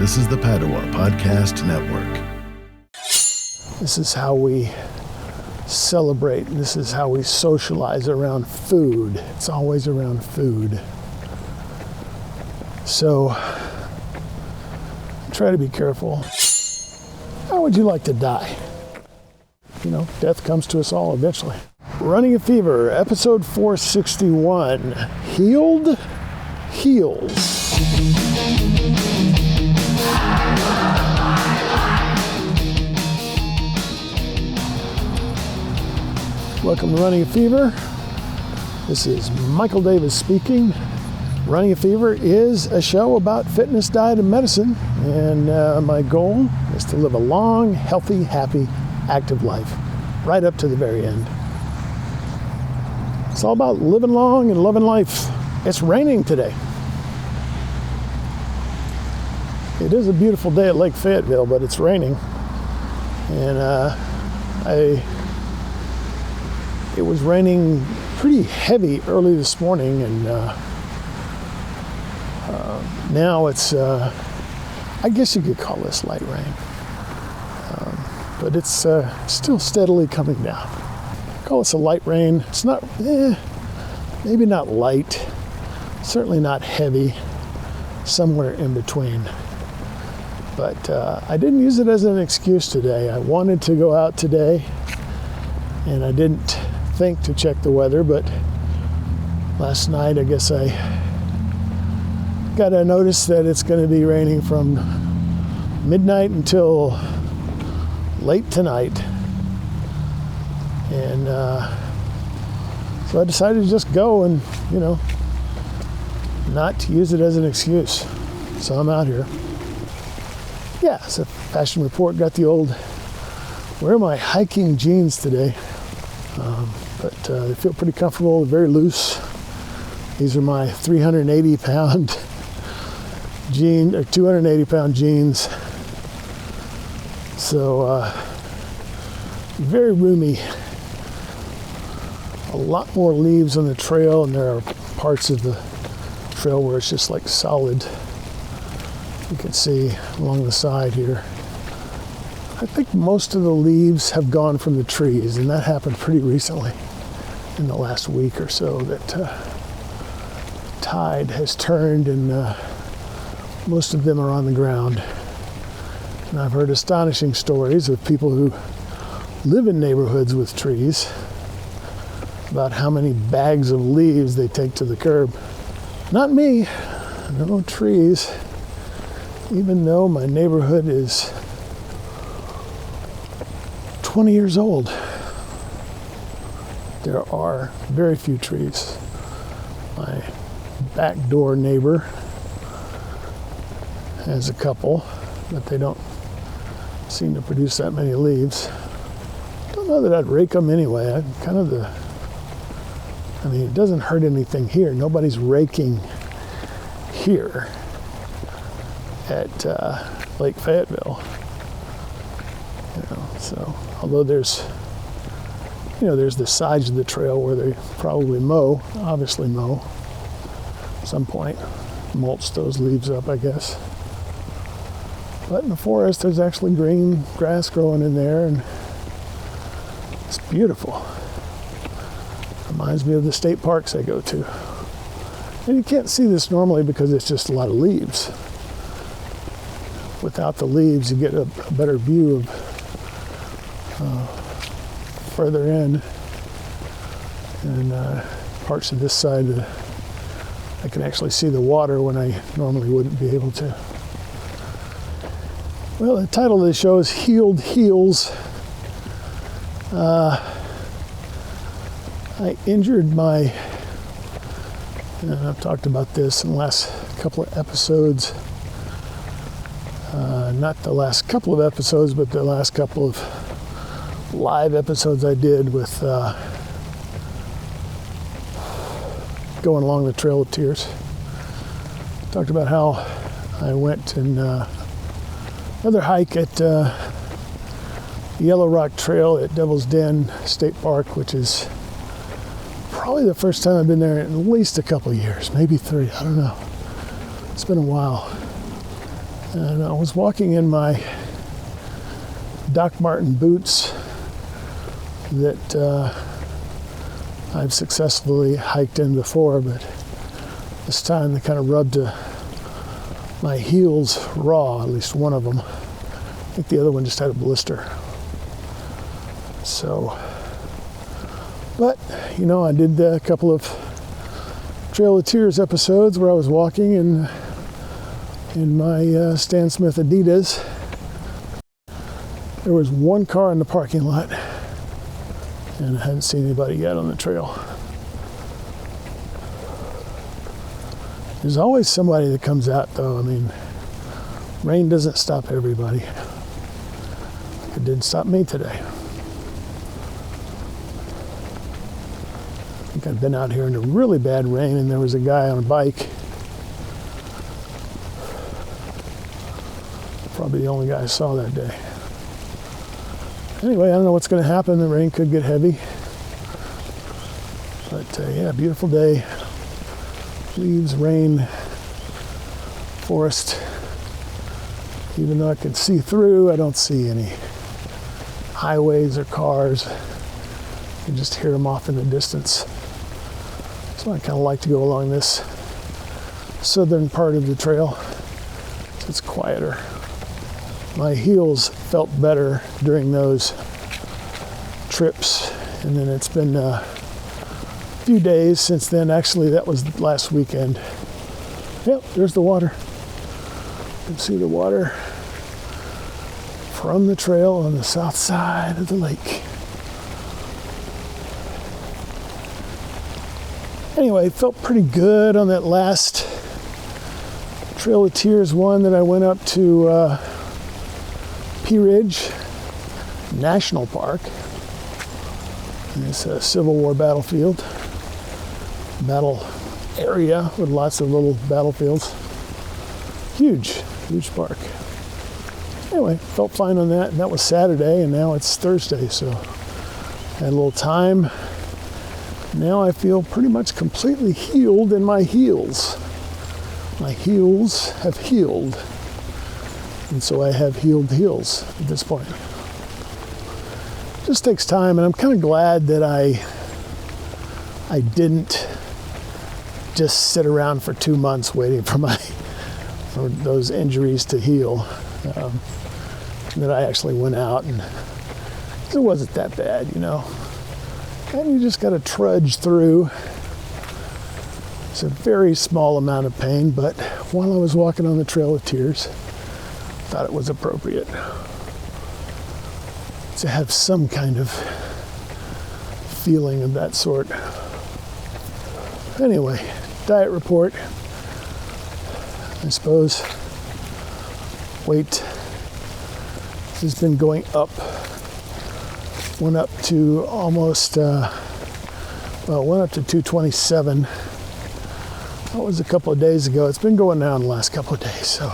This is the Padua Podcast Network. This is how we celebrate. This is how we socialize around food. It's always around food. So try to be careful. How would you like to die? You know, death comes to us all eventually. Running a Fever, episode 461. Healed Heels. Welcome to Running a Fever. This is Michael Davis speaking. Running a Fever is a show about fitness, diet, and medicine. And my goal is to live a long, healthy, happy, active life, right up to the very end. It's all about living long and loving life. It's raining today. It is a beautiful day at Lake Fayetteville, but it's raining. And it was raining pretty heavy early this morning, and now it's, I guess you could call this light rain. But it's still steadily coming down. I call this a light rain. It's not, maybe not light, certainly not heavy, somewhere in between. But I didn't use it as an excuse today. I wanted to go out today, and I didn't think to check the weather, but last night I guess I got a notice that it's going to be raining from midnight until late tonight. And so I decided to just go and, not use it as an excuse. So I'm out here. Yeah, so Fashion Report got the old, where are my hiking jeans today? But they feel pretty comfortable, they're very loose. These are my 380-pound jeans, or 280-pound jeans. So, very roomy. A lot more leaves on the trail, and there are parts of the trail where it's just like solid. You can see along the side here. I think most of the leaves have gone from the trees, and that happened pretty recently in the last week or so, that tide has turned, and most of them are on the ground. And I've heard astonishing stories of people who live in neighborhoods with trees about how many bags of leaves they take to the curb. Not me, no trees, even though my neighborhood is 20 years old. There are very few trees. My back door neighbor has a couple, but they don't seem to produce that many leaves. Don't know that I'd rake them anyway. It doesn't hurt anything here. Nobody's raking here at Lake Fayetteville. So although there's the sides of the trail where they probably obviously mow at some point, mulch those leaves up, I guess. But in the forest, there's actually green grass growing in there, and it's beautiful. Reminds me of the state parks I go to. And you can't see this normally because it's just a lot of leaves. Without the leaves, you get a better view of further in, and parts of this side I can actually see the water when I normally wouldn't be able to. Well, the title of the show is Healed Heels. I injured my, and I've talked about this in the last couple of episodes, not the last couple of episodes, but the last couple of live episodes I did with going along the Trail of Tears. Talked about how I went and another hike at Yellow Rock Trail at Devil's Den State Park, which is probably the first time I've been there in at least a couple of years, maybe 3, I don't know. It's been a while. And I was walking in my Doc Marten boots that I've successfully hiked in before, but this time they kind of rubbed my heels raw, at least one of them. I think the other one just had a blister. So, but, you know, I did a couple of Trail of Tears episodes where I was walking in my Stan Smith Adidas. There was one car in the parking lot, and I hadn't seen anybody yet on the trail. There's always somebody that comes out, though. I mean, rain doesn't stop everybody. It didn't stop me today. I think I've been out here in a really bad rain, and there was a guy on a bike. Probably the only guy I saw that day. Anyway, I don't know what's going to happen. The rain could get heavy. But yeah, beautiful day. Leaves, rain, forest. Even though I can see through, I don't see any highways or cars. You can just hear them off in the distance. So I kind of like to go along this southern part of the trail. So it's quieter. My heels felt better during those trips, and then it's been a few days since then. Actually, that was last weekend. Yep, there's the water. You can see the water from the trail on the south side of the lake. Anyway, it felt pretty good on that last Trail of Tears one that I went up to Pea Ridge National Park. And it's a Civil War battlefield, battle area with lots of little battlefields. Huge park. Anyway, felt fine on that. And that was Saturday, and now it's Thursday, so had a little time. Now I feel pretty much completely healed in my heels. My heels have healed. And so I have healed heels at this point. It just takes time, and I'm kind of glad that I didn't just sit around for 2 months waiting for those injuries to heal. That I actually went out, and it wasn't that bad, you know. And you just got to trudge through. It's a very small amount of pain, but while I was walking on the Trail of Tears, I thought it was appropriate to have some kind of feeling of that sort. Anyway, diet report. I suppose weight has been going up. Went up to almost, went up to 227. That was a couple of days ago. It's been going down the last couple of days, so.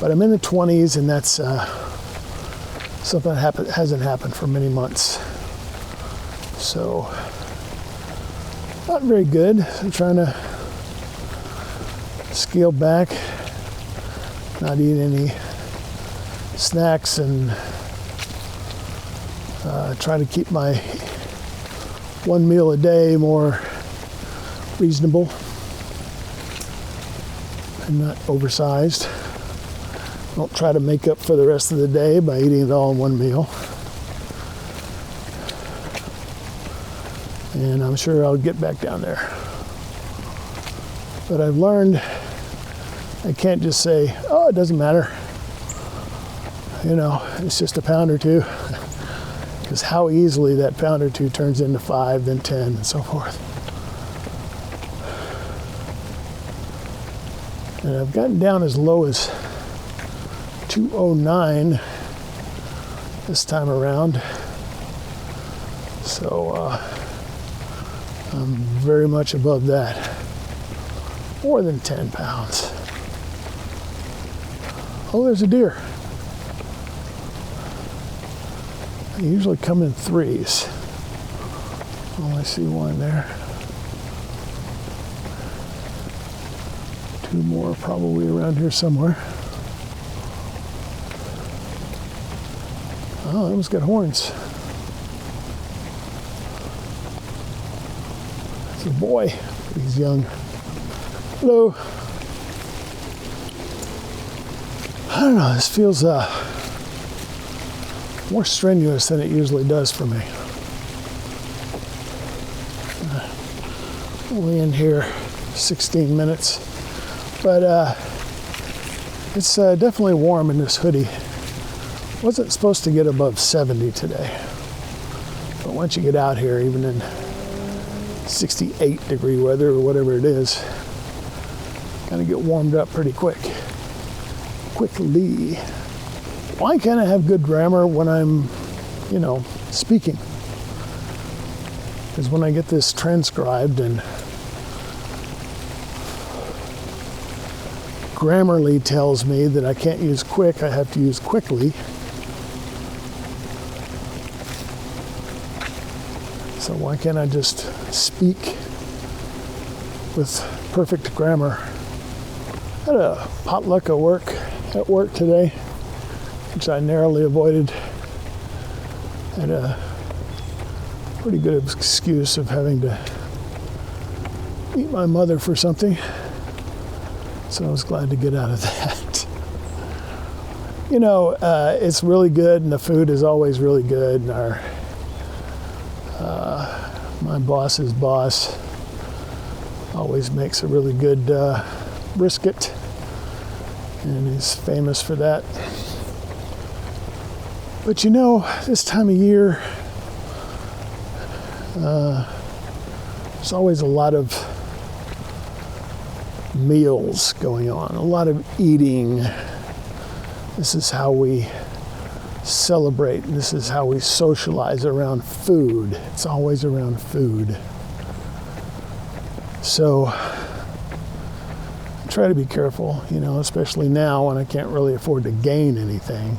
But I'm in the 20s, and that's something that hasn't happened for many months. So, not very good. I'm trying to scale back, not eat any snacks, and try to keep my one meal a day more reasonable and not oversized. Don't try to make up for the rest of the day by eating it all in one meal. And I'm sure I'll get back down there. But I've learned I can't just say, oh, it doesn't matter. You know, it's just a pound or two. Because how easily that pound or two turns into 5, then 10, and so forth. And I've gotten down as low as 209 this time around. So I'm very much above that. More than 10 pounds. Oh, there's a deer. They usually come in threes. Oh, I see one there. 2 more probably around here somewhere. Oh, that one's got horns. It's a boy. He's young. Hello. I don't know, this feels more strenuous than it usually does for me. Only in here 16 minutes, but it's definitely warm in this hoodie. Wasn't supposed to get above 70 today, but once you get out here, even in 68 degree weather or whatever it is, kind of get warmed up pretty quickly. Why can't I have good grammar when I'm, speaking? Because when I get this transcribed and Grammarly tells me that I can't use quick, I have to use quickly. So why can't I just speak with perfect grammar? I had a potluck at work today, which I narrowly avoided. I had a pretty good excuse of having to meet my mother for something. So I was glad to get out of that. It's really good, and the food is always really good. And my boss's boss always makes a really good brisket, and he's famous for that. But this time of year, there's always a lot of meals going on, a lot of eating. This is how we celebrate. This is how we socialize around food. It's always around food. So I try to be careful, especially now when I can't really afford to gain anything.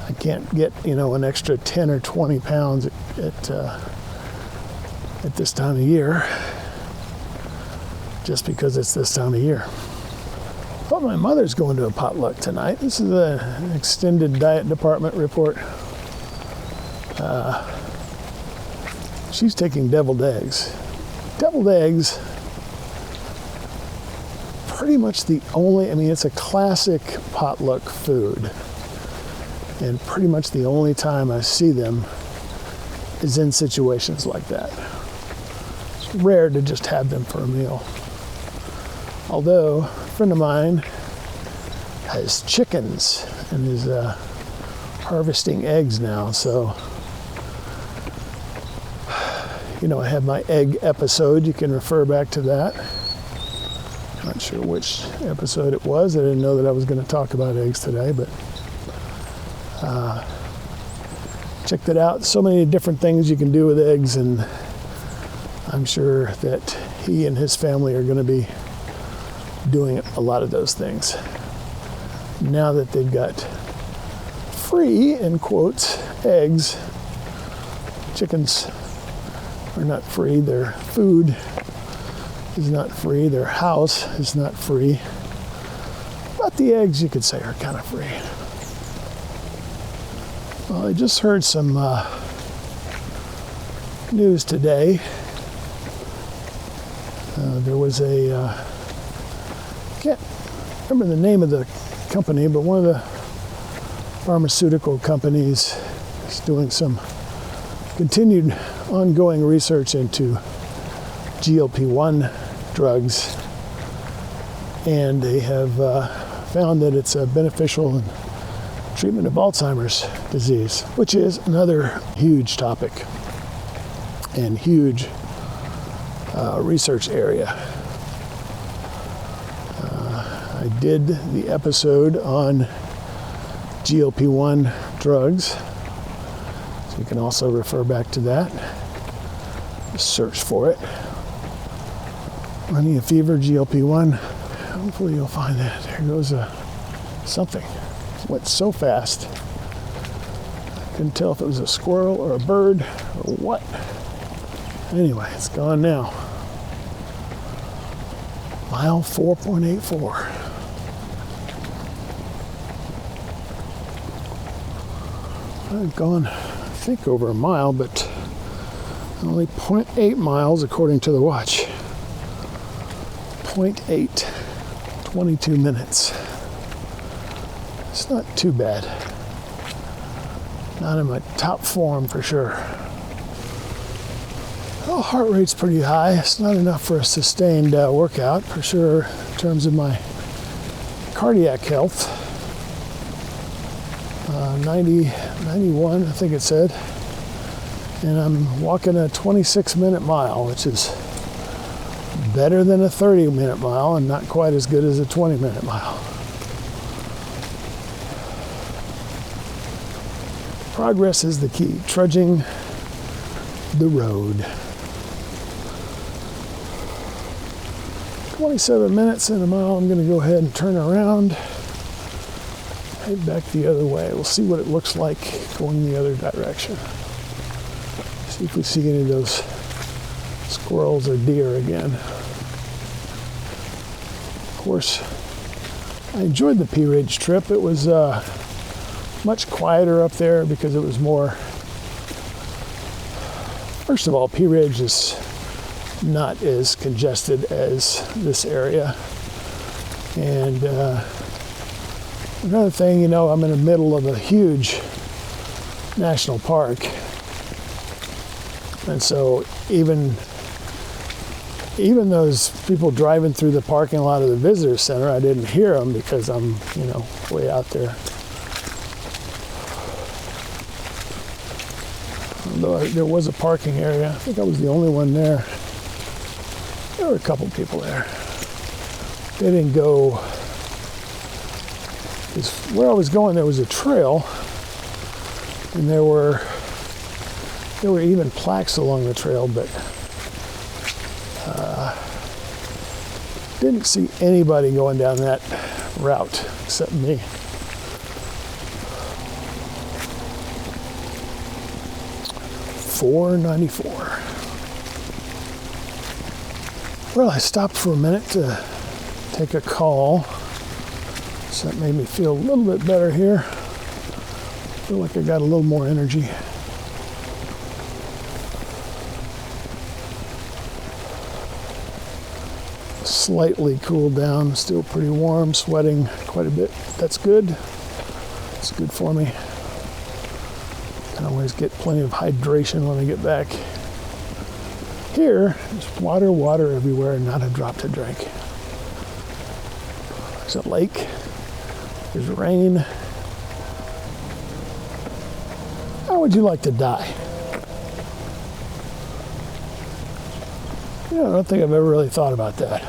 I can't get, an extra 10 or 20 pounds at this time of year, just because it's this time of year. But my mother's going to a potluck tonight. This is an extended diet department report. She's taking deviled eggs. Deviled eggs, pretty much the only, it's a classic potluck food. And pretty much the only time I see them is in situations like that. It's rare to just have them for a meal. Although, a friend of mine has chickens and is harvesting eggs now, so I have my egg episode. You can refer back to that. Not sure which episode it was. I didn't know that I was going to talk about eggs today, but check that out. So many different things you can do with eggs, and I'm sure that he and his family are going to be doing a lot of those things now that they've got free, in quotes, eggs. Chickens are not free. Their food is not free. Their house is not free. But the eggs, you could say, are kind of free. Well, I just heard some news today. There was I can't remember the name of the company, but one of the pharmaceutical companies is doing some continued ongoing research into GLP-1 drugs, and they have found that it's beneficial in treatment of Alzheimer's disease, which is another huge topic and huge research area. I did the episode on GLP-1 drugs, so you can also refer back to that. Just search for it. Running a fever, GLP-1. Hopefully you'll find that. Here goes something. It went so fast. I couldn't tell if it was a squirrel or a bird or what. Anyway, it's gone now. Mile 4.84. I've gone, I think, over a mile, but only 0.8 miles according to the watch. 0.8, 22 minutes. It's not too bad. Not in my top form for sure. Well, heart rate's pretty high. It's not enough for a sustained workout for sure in terms of my cardiac health. 91, I think it said. And I'm walking a 26-minute mile, which is better than a 30-minute mile and not quite as good as a 20-minute mile. Progress is the key. Trudging the road. 27 minutes in a mile. I'm going to go ahead and turn around. Head back the other way. We'll see what it looks like going the other direction. See if we see any of those squirrels or deer again. Of course, I enjoyed the Pea Ridge trip. It was much quieter up there because it was more. First of all, Pea Ridge is not as congested as this area. And another thing, you know, I'm in the middle of a huge national park. And so even those people driving through the parking lot of the visitor center, I didn't hear them because I'm, you know, way out there. Although there was a parking area. I think I was the only one there. There were a couple people there. They didn't go. Where I was going, there was a trail, and there were even plaques along the trail, but didn't see anybody going down that route except me. $4.94. Well, I stopped for a minute to take a call, so that made me feel a little bit better here. Feel like I got a little more energy. Slightly cooled down, still pretty warm, sweating quite a bit. That's good. It's good for me. Can always get plenty of hydration when I get back. Here, there's water everywhere, and not a drop to drink. There's a lake. There's rain. How would you like to die? You know, I don't think I've ever really thought about that.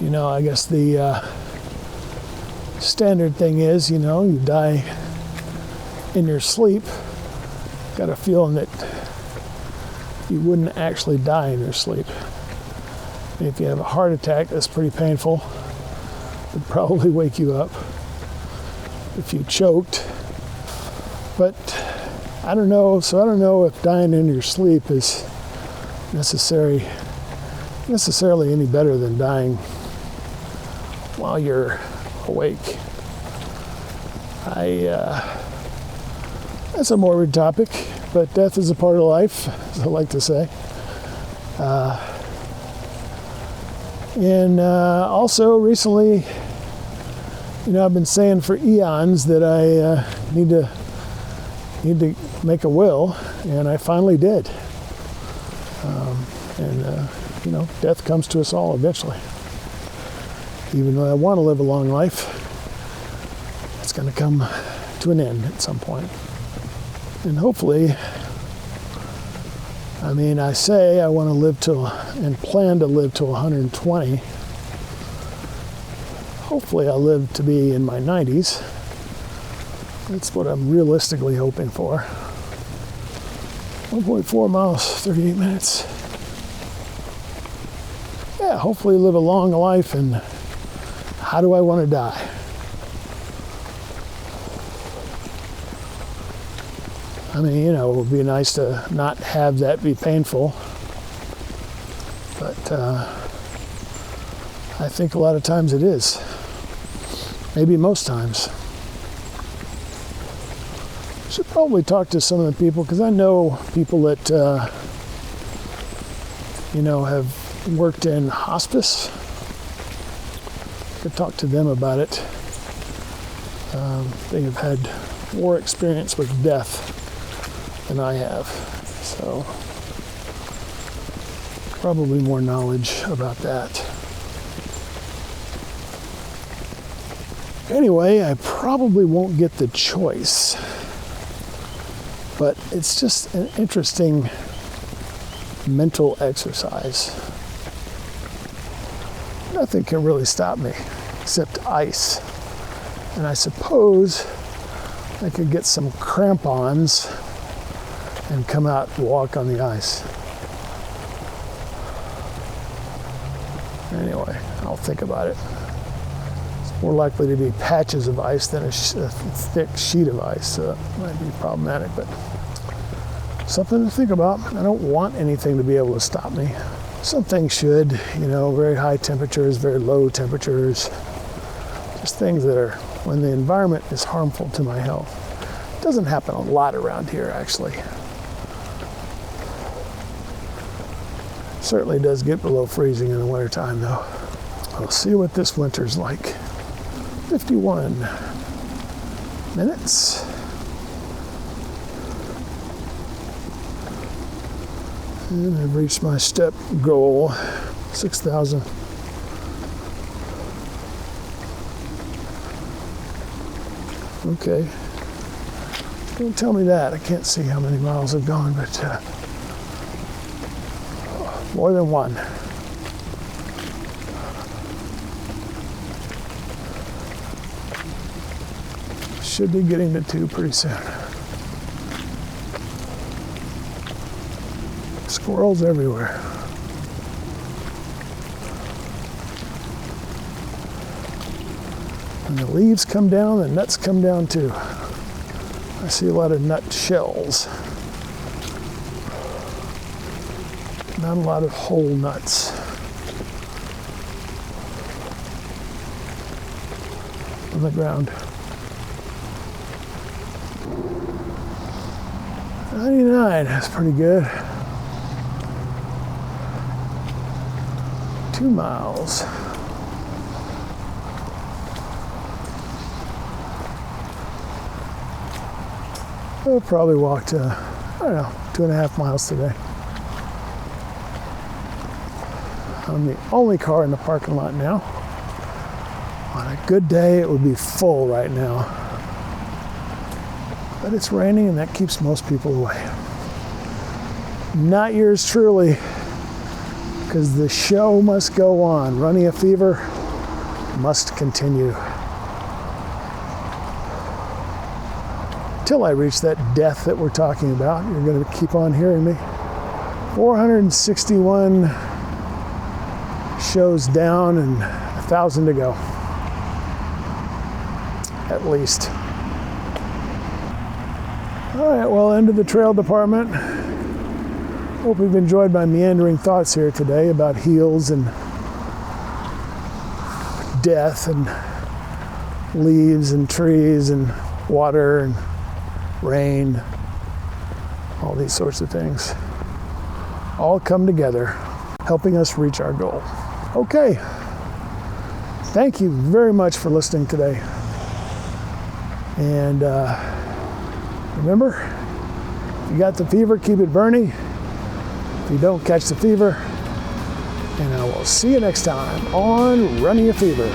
You know, I guess the standard thing is, you know, you die in your sleep. Got a feeling that you wouldn't actually die in your sleep. If you have a heart attack, that's pretty painful. It'd probably wake you up if you choked. But I don't know. So I don't know if dying in your sleep is necessarily any better than dying while you're awake. That's a morbid topic, but death is a part of life, as I like to say. And also recently, you know, I've been saying for eons that I need to make a will, and I finally did. You know, death comes to us all eventually. Even though I want to live a long life, it's going to come to an end at some point. And hopefully, I mean, I say I want to live till, and plan to live till 120. Hopefully I'll live to be in my 90s. That's what I'm realistically hoping for. 1.4 miles, 38 minutes. Yeah, hopefully live a long life. And how do I want to die? I mean, you know, it would be nice to not have that be painful. But I think a lot of times it is. Maybe most times. Should probably talk to some of the people, because I know people that have worked in hospice. Could talk to them about it. They have had more experience with death than I have, so probably more knowledge about that. Anyway, I probably won't get the choice, but it's just an interesting mental exercise. Nothing can really stop me except ice. And I suppose I could get some crampons and come out and walk on the ice. Anyway, I'll think about it. It's more likely to be patches of ice than a thick sheet of ice, so that might be problematic, but something to think about. I don't want anything to be able to stop me. Some things should, very high temperatures, very low temperatures, just things that are when the environment is harmful to my health. It doesn't happen a lot around here, actually. It certainly does get below freezing in the wintertime, though. We'll see what this winter's like. 51 minutes. And I've reached my step goal, 6,000. Okay. Don't tell me that. I can't see how many miles I've gone, but more than one. Should be getting to 2 pretty soon. Squirrels everywhere. When the leaves come down, the nuts come down too. I see a lot of nut shells. Not a lot of whole nuts. On the ground. 99, that's pretty good. 2 miles. I'll probably walk to, 2.5 miles today. I'm the only car in the parking lot now. On a good day, it would be full right now. But it's raining and that keeps most people away. Not yours truly, because the show must go on. Running a fever must continue. Till I reach that death that we're talking about. You're going to keep on hearing me. 461 shows down and 1,000 to go. At least. All right, well, end of the trail department. Hope you've enjoyed my meandering thoughts here today about heels and death and leaves and trees and water and rain, all these sorts of things. All come together, helping us reach our goal. Okay. Thank you very much for listening today. And remember, if you got the fever, keep it burning. If you don't, catch the fever. And I will see you next time on Running a Fever.